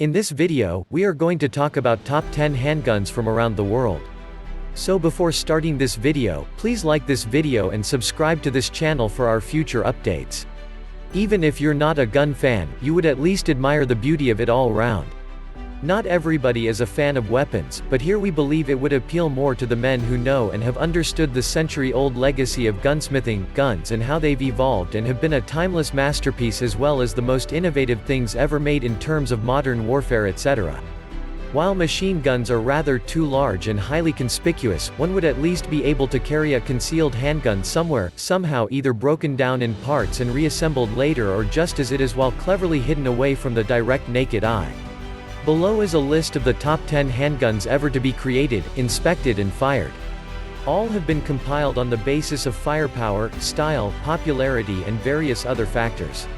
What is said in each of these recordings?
In this video, we are going to talk about top 10 handguns from around the world. So before starting this video, please like this video and subscribe to this channel for our future updates. Even if you're not a gun fan, you would at least admire the beauty of it all round. Not everybody is a fan of weapons, but here we believe it would appeal more to the men who know and have understood the century-old legacy of gunsmithing, guns and how they've evolved and have been a timeless masterpiece as well as the most innovative things ever made in terms of modern warfare etc. While machine guns are rather too large and highly conspicuous, one would at least be able to carry a concealed handgun somewhere, somehow either broken down in parts and reassembled later or just as it is while cleverly hidden away from the direct naked eye. Below is a list of the top 10 handguns ever to be created, inspected and fired. All have been compiled on the basis of firepower, style, popularity and various other factors.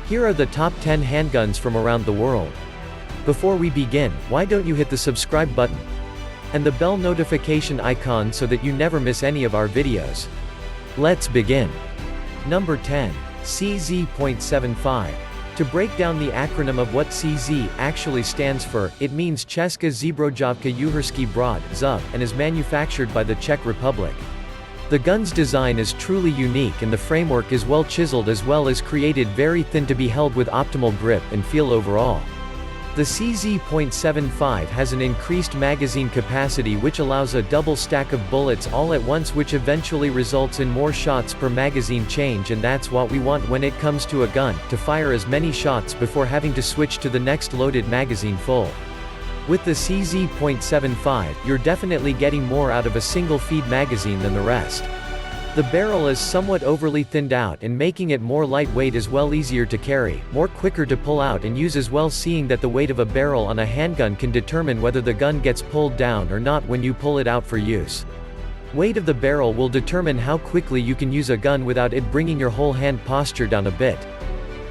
Here are the top 10 handguns from around the world. Before we begin, why don't you hit the subscribe button and the bell notification icon so that you never miss any of our videos. Let's begin. Number 10. CZ.75. To break down the acronym of what CZ actually stands for, it means Česká zbrojovka Uherský Brod (ZUB) and is manufactured by the Czech Republic. The gun's design is truly unique and the framework is well chiseled as well as created very thin to be held with optimal grip and feel overall. The CZ.75 has an increased magazine capacity which allows a double stack of bullets all at once which eventually results in more shots per magazine change, and that's what we want when it comes to a gun, to fire as many shots before having to switch to the next loaded magazine full. With the CZ.75, you're definitely getting more out of a single feed magazine than the rest. The barrel is somewhat overly thinned out and making it more lightweight as well, easier to carry, more quicker to pull out and use as well, seeing that the weight of a barrel on a handgun can determine whether the gun gets pulled down or not when you pull it out for use. Weight of the barrel will determine how quickly you can use a gun without it bringing your whole hand posture down a bit.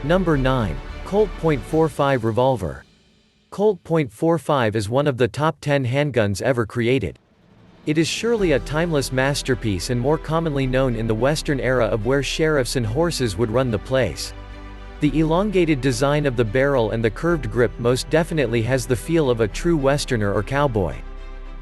Number 9. Colt .45 Revolver. Colt .45 is one of the top 10 handguns ever created. It is surely a timeless masterpiece and more commonly known in the Western era of where sheriffs and horses would run the place. The elongated design of the barrel and the curved grip most definitely has the feel of a true Westerner or cowboy.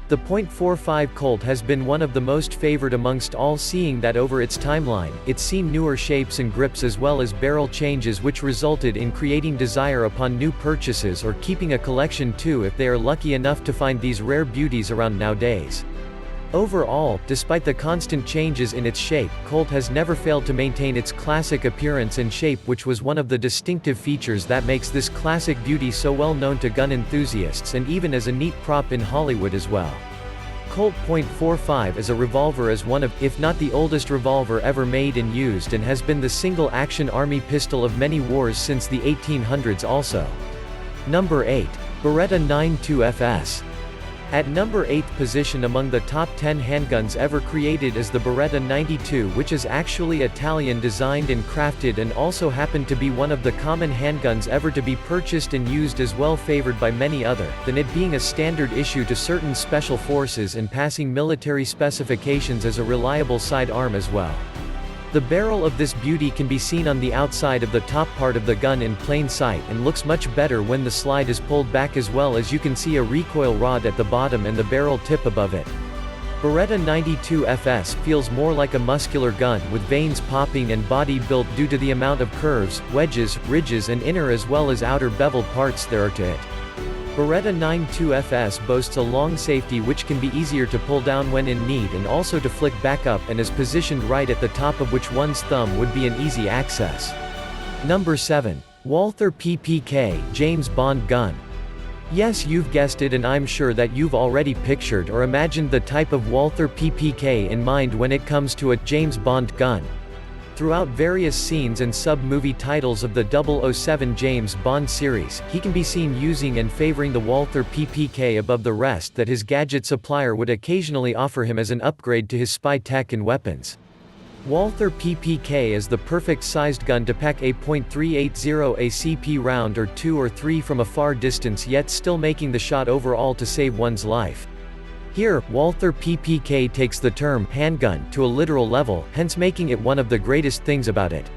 The .45 Colt has been one of the most favored amongst all, seeing that over its timeline, it's seen newer shapes and grips as well as barrel changes which resulted in creating desire upon new purchases or keeping a collection too if they are lucky enough to find these rare beauties around nowadays. Overall, despite the constant changes in its shape, Colt has never failed to maintain its classic appearance and shape, which was one of the distinctive features that makes this classic beauty so well known to gun enthusiasts and even as a neat prop in Hollywood as well. Colt .45 as a revolver is one of, if not the oldest revolver ever made and used, and has been the single-action army pistol of many wars since the 1800s also. Number 8. Beretta 92 FS. At number 8th position among the top 10 handguns ever created is the Beretta 92, which is actually Italian designed and crafted and also happened to be one of the common handguns ever to be purchased and used, as well favored by many other, than it being a standard issue to certain special forces and passing military specifications as a reliable sidearm as well. The barrel of this beauty can be seen on the outside of the top part of the gun in plain sight and looks much better when the slide is pulled back, as well as you can see a recoil rod at the bottom and the barrel tip above it. Beretta 92 FS feels more like a muscular gun with veins popping and body built due to the amount of curves, wedges, ridges and inner as well as outer beveled parts there are to it. Beretta 92 FS boasts a long safety which can be easier to pull down when in need and also to flick back up, and is positioned right at the top of which one's thumb would be an easy access. Number 7. Walther PPK James Bond Gun. Yes, you've guessed it, and I'm sure that you've already pictured or imagined the type of Walther PPK in mind when it comes to a James Bond gun. Throughout various scenes and sub-movie titles of the 007 James Bond series, he can be seen using and favoring the Walther PPK above the rest that his gadget supplier would occasionally offer him as an upgrade to his spy tech and weapons. Walther PPK is the perfect sized gun to pack a .380 ACP round or 2 or 3 from a far distance, yet still making the shot overall to save one's life. Here, Walther PPK takes the term handgun to a literal level, hence making it one of the greatest things about it.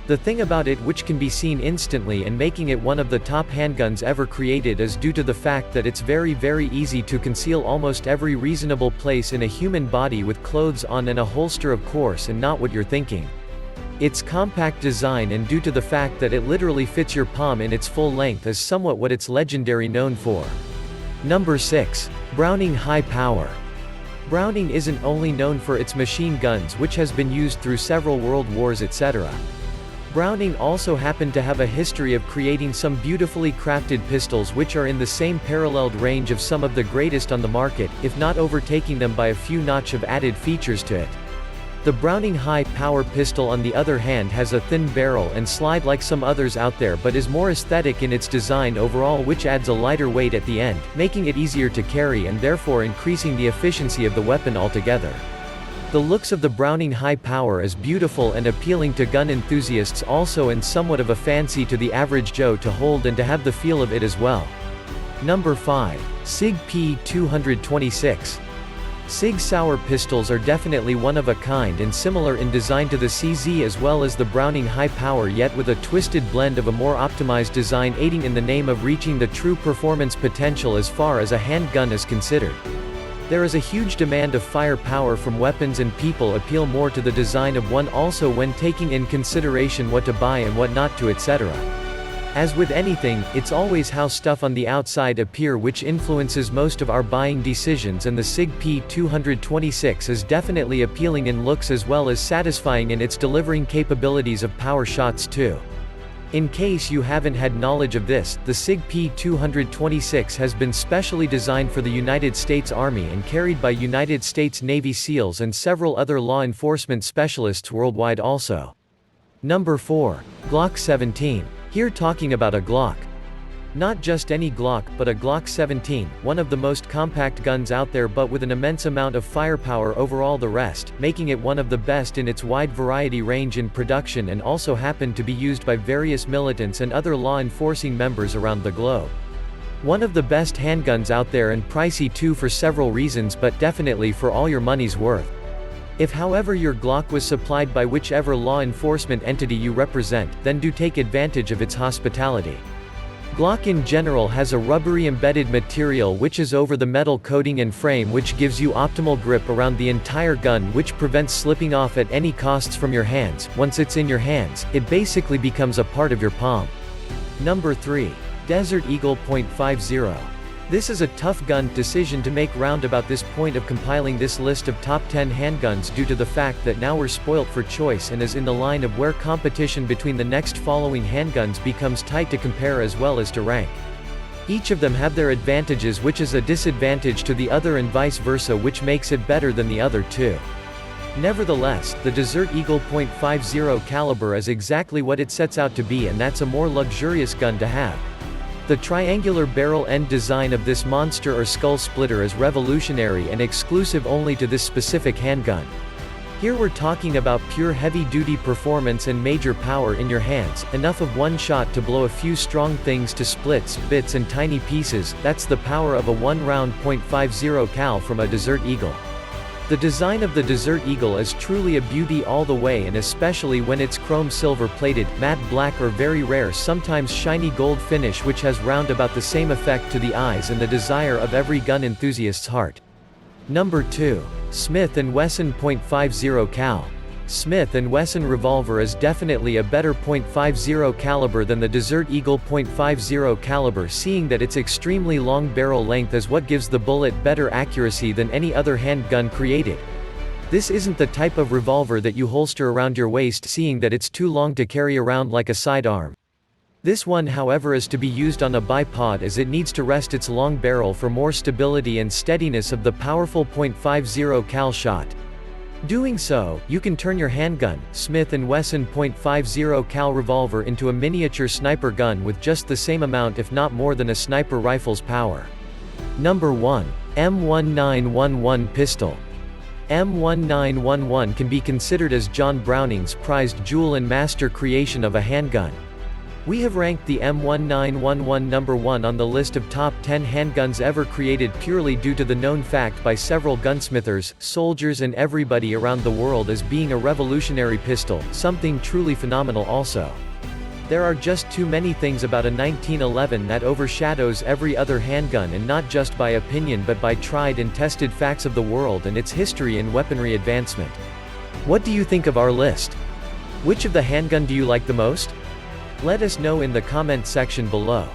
The thing about it which can be seen instantly and making it one of the top handguns ever created is due to the fact that it's very easy to conceal almost every reasonable place in a human body with clothes on and a holster of course, and not what you're thinking. Its compact design and due to the fact that it literally fits your palm in its full length is somewhat what it's legendary known for. Number 6. Browning High Power. Browning isn't only known for its machine guns which has been used through several world wars etc. Browning also happened to have a history of creating some beautifully crafted pistols which are in the same paralleled range of some of the greatest on the market, if not overtaking them by a few notch of added features to it. The Browning High Power pistol on the other hand has a thin barrel and slide like some others out there but is more aesthetic in its design overall, which adds a lighter weight at the end, making it easier to carry and therefore increasing the efficiency of the weapon altogether. The looks of the Browning High Power is beautiful and appealing to gun enthusiasts also, and somewhat of a fancy to the average Joe to hold and to have the feel of it as well. Number 5. SIG P226. SIG Sauer pistols are definitely one of a kind and similar in design to the CZ as well as the Browning High Power, yet with a twisted blend of a more optimized design aiding in the name of reaching the true performance potential as far as a handgun is considered. There is a huge demand of firepower from weapons and people appeal more to the design of one also when taking in consideration what to buy and what not to etc. As with anything, it's always how stuff on the outside appear which influences most of our buying decisions, and the SIG P226 is definitely appealing in looks as well as satisfying in its delivering capabilities of power shots too. In case you haven't had knowledge of this, the SIG P226 has been specially designed for the United States Army and carried by United States Navy SEALs and several other law enforcement specialists worldwide also. Number 4. Glock 17. Here talking about a Glock. Not just any Glock, but a Glock 17, one of the most compact guns out there but with an immense amount of firepower over all the rest, making it one of the best in its wide variety range in production, and also happened to be used by various militants and other law enforcing members around the globe. One of the best handguns out there and pricey too for several reasons, but definitely for all your money's worth. If however your Glock was supplied by whichever law enforcement entity you represent, then do take advantage of its hospitality. Glock in general has a rubbery embedded material which is over the metal coating and frame, which gives you optimal grip around the entire gun, which prevents slipping off at any costs from your hands. Once it's in your hands, it basically becomes a part of your palm. Number 3. Desert Eagle .50. This is a tough gun decision to make round about this point of compiling this list of top 10 handguns due to the fact that now we're spoilt for choice and is in the line of where competition between the next following handguns becomes tight to compare as well as to rank. Each of them have their advantages which is a disadvantage to the other and vice versa, which makes it better than the other two. Nevertheless, the Desert Eagle .50 caliber is exactly what it sets out to be, and that's a more luxurious gun to have. The triangular barrel end design of this monster or skull splitter is revolutionary and exclusive only to this specific handgun. Here we're talking about pure heavy-duty performance and major power in your hands, enough of one shot to blow a few strong things to splits, bits and tiny pieces. That's the power of a one-round .50 cal from a Desert Eagle. The design of the Desert Eagle is truly a beauty all the way, and especially when it's chrome silver plated, matte black or very rare sometimes shiny gold finish, which has round about the same effect to the eyes and the desire of every gun enthusiast's heart. Number 2. Smith & Wesson .50 cal. Smith & Wesson revolver is definitely a better .50 caliber than the Desert Eagle .50 caliber, seeing that its extremely long barrel length is what gives the bullet better accuracy than any other handgun created. This isn't the type of revolver that you holster around your waist, seeing that it's too long to carry around like a sidearm. This one however is to be used on a bipod, as it needs to rest its long barrel for more stability and steadiness of the powerful .50 cal shot. Doing so, you can turn your handgun, Smith & Wesson .50 cal revolver, into a miniature sniper gun with just the same amount if not more than a sniper rifle's power. Number 1. M1911 pistol. M1911 can be considered as John Browning's prized jewel and master creation of a handgun. We have ranked the M1911 number 1 on the list of top 10 handguns ever created purely due to the known fact by several gunsmithers, soldiers and everybody around the world as being a revolutionary pistol, something truly phenomenal also. There are just too many things about a 1911 that overshadows every other handgun, and not just by opinion but by tried and tested facts of the world and its history and weaponry advancement. What do you think of our list? Which of the handgun do you like the most? Let us know in the comment section below.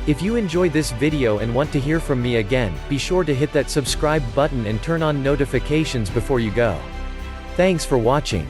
If you enjoyed this video and want to hear from me again, be sure to hit that subscribe button and turn on notifications before you go. Thanks for watching.